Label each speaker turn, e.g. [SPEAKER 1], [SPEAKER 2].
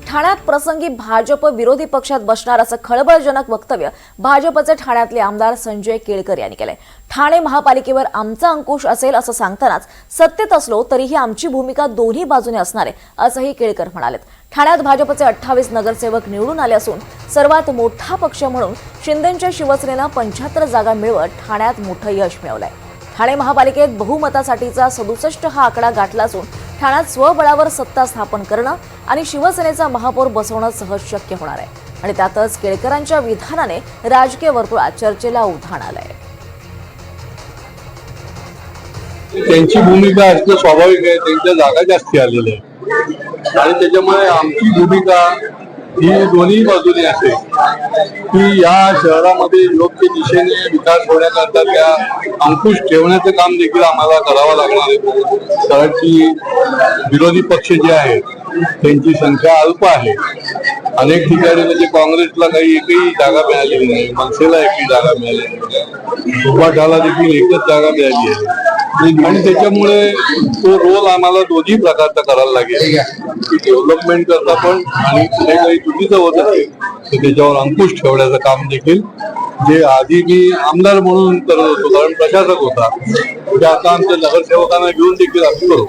[SPEAKER 1] ठाण्यात प्रसंगी भाजप विरोधी पक्षात बसणार असं खळबळजनक वक्तव्य भाजपचे ठाण्यातले आमदार संजय केळकर यांनी केलंय। ठाणे महापालिकेवर आमचा अंकुश असेल असं सांगतानाच सत्तेत असलो तरीही आमची भूमिका दोन्ही बाजूने असणार आहे असंही केळकर म्हणालेत। ठाण्यात भाजपचे 28 नगरसेवक निवडून आले असून सर्वात मोठा पक्ष म्हणून शिंदेंच्या शिवसेनेनं 75 जागा मिळवत ठाण्यात मोठं यश मिळवलंय। ठाणे महापालिकेत बहुमतासाठीचा 67 हा आकडा गाठला असून ठाण्यात स्वबळावर सत्ता स्थापन करणं आणि शिवसेनेचा महापौर बसवणं सहज शक्य होणार आहे आणि त्यातच केळकरांच्या विधानाने राजकीय वर्तुळात चर्चेला उधाण आलंय।
[SPEAKER 2] त्यांची भूमिका असणं स्वाभाविक आहे, त्यांच्या जागा जास्ती आलेल्या आहेत आणि त्याच्यामुळे आमची भूमिका ही दोन्ही बाजूने असेल की या शहरामध्ये योग्य दिशेने विकास होण्याकरता त्या अंकुश ठेवण्याचं काम देखील आम्हाला करावं लागणार आहे। कारण की विरोधी पक्ष जे आहेत त्यांची संख्या अल्प आहे। अनेक ठिकाणी म्हणजे काँग्रेसला काही एकही जागा मिळालेली नाही, मनसेला एकही जागा मिळालेली नाही, उभाटाला देखील एकच जागा मिळाली आहे आणि त्याच्यामुळे तो रोल आम्हाला दोन्ही प्रकारचा करायला लागेल की डेव्हलपमेंट करता पण आणि पुढे काही चुकीचं होत असेल तर त्याच्यावर अंकुश ठेवण्याचं काम देखील जे आधी मी आमदार म्हणून करत होतो कारण प्रशासक होता ते आता आमच्या नगरसेवकांना घेऊन देखील आम्ही करू।